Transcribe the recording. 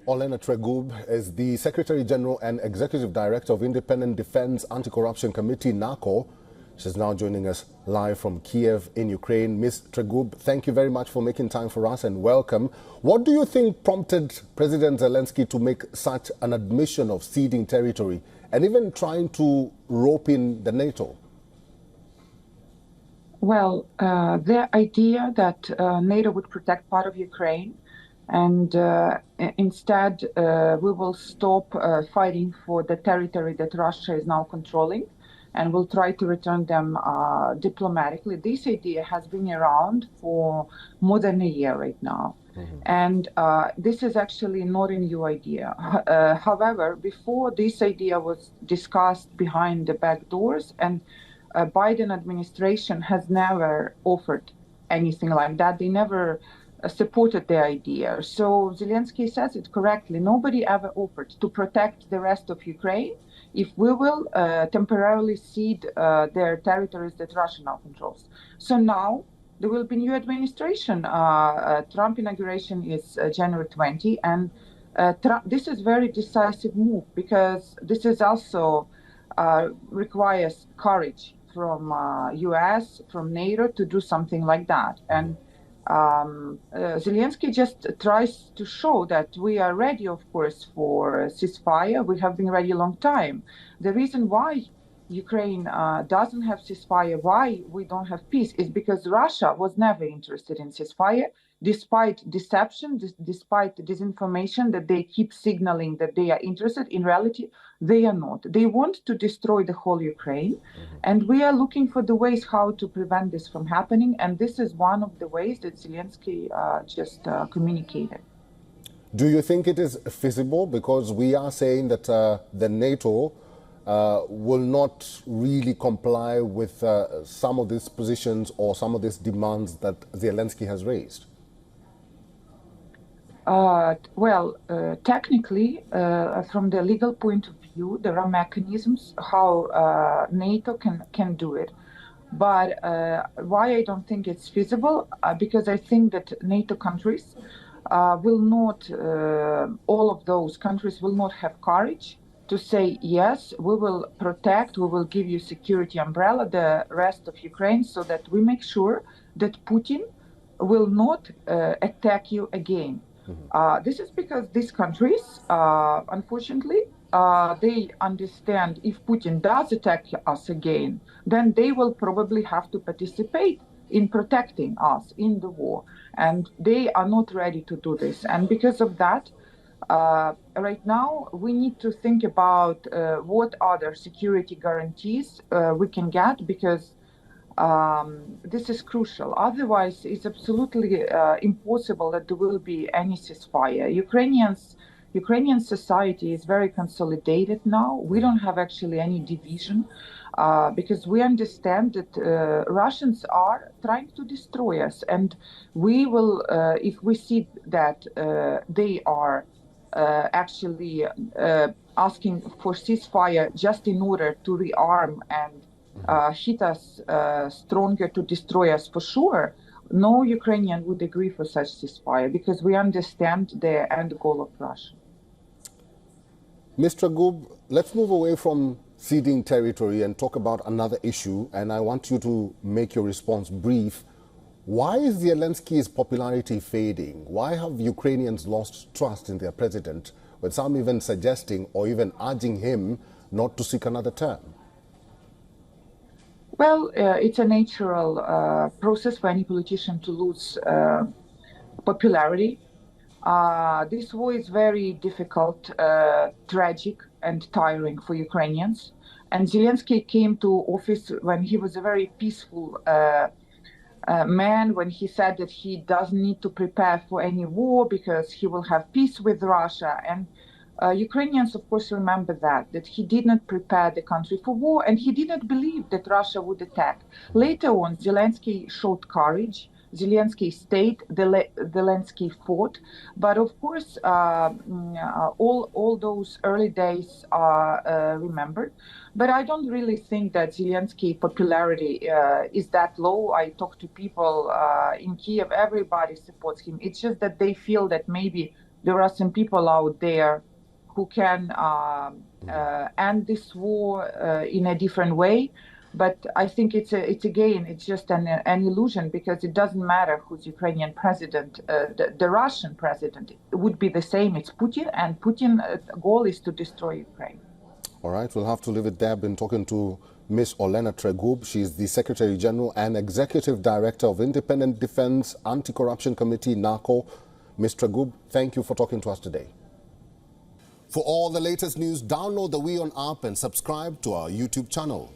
Olena Tregub is the Secretary General and Executive Director of Independent Defense Anti-Corruption Committee, NACO. She's now joining us live from Kiev in Ukraine. Ms. Tregub, thank you very much for making time for us and welcome. What do you think prompted President Zelensky to make such an admission of ceding territory and even trying to rope in the NATO? Well, the idea that NATO would protect part of Ukraine and instead we will stop fighting for the territory that Russia is now controlling and will try to return them diplomatically. This idea has been around for more than a year right now. And this is actually not a new idea. However, before this idea was discussed behind the back doors, and Biden administration has never offered anything like that. They never supported the idea. So Zelensky says it correctly. Nobody ever offered to protect the rest of Ukraine if we will temporarily cede their territories that Russia now controls. So now there will be new administration. Trump inauguration is January 20, and this is very decisive move because this is also requires courage from US, from NATO to do something like that. And Zelensky just tries to show that we are ready, of course, for a ceasefire. We have been ready a long time. The reason why Ukraine doesn't have ceasefire, why we don't have peace, is because Russia was never interested in ceasefire, despite deception, despite disinformation that they keep signaling that they are interested. In reality, they are not. They want to destroy the whole Ukraine. And we are looking for the ways how to prevent this from happening. And this is one of the ways that Zelensky just communicated. Do you think it is feasible? Because we are saying that the NATO will not really comply with some of these positions or some of these demands that Zelensky has raised. Technically, from the legal point of view, there are mechanisms how NATO can do it. But why I don't think it's feasible? Because I think that NATO countries will not, all of those countries will not have courage to say, yes, we will protect, we will give you security umbrella, the rest of Ukraine, so that we make sure that Putin will not attack you again. This is because these countries, unfortunately, they understand if Putin does attack us again, then they will probably have to participate in protecting us in the war. And they are not ready to do this. And because of that, right now, we need to think about what other security guarantees we can get, because this is crucial. Otherwise, it's absolutely impossible that there will be any ceasefire. Ukrainian society is very consolidated now. We don't have actually any division because we understand that Russians are trying to destroy us. And we will, if we see that they are actually asking for ceasefire just in order to rearm and hit us stronger to destroy us for sure, no Ukrainian would agree for such ceasefire because we understand the end goal of Russia. Ms. Tregub, let's move away from ceding territory and talk about another issue, and I want you to make your response brief. Why is Zelensky's popularity fading? Why have Ukrainians lost trust in their president, with some even suggesting or even urging him not to seek another term? Well, it's a natural process for any politician to lose popularity. This war is very difficult, tragic, and tiring for Ukrainians. And Zelensky came to office when he was a very peaceful man, when he said that he doesn't need to prepare for any war because he will have peace with Russia. And Ukrainians, of course, remember that he did not prepare the country for war, and he did not believe that Russia would attack. Later on, Zelensky showed courage. Zelensky stayed, Zelensky fought. But of course, all those early days are remembered. But I don't really think that Zelensky's popularity is that low. I talk to people in Kiev, everybody supports him. It's just that they feel that maybe There are some people out there who can end this war in a different way. But I think it's just an illusion, because it doesn't matter who's Ukrainian president. The Russian president would be the same. It's Putin, and Putin's goal is to destroy Ukraine. All right, we'll have to leave it there. I've been talking to Ms. Olena Tregub. She's the Secretary General and Executive Director of Independent Defense Anti-Corruption Committee, NATO. Ms. Tregub, thank you for talking to us today. For all the latest news, download the WION app and subscribe to our YouTube channel.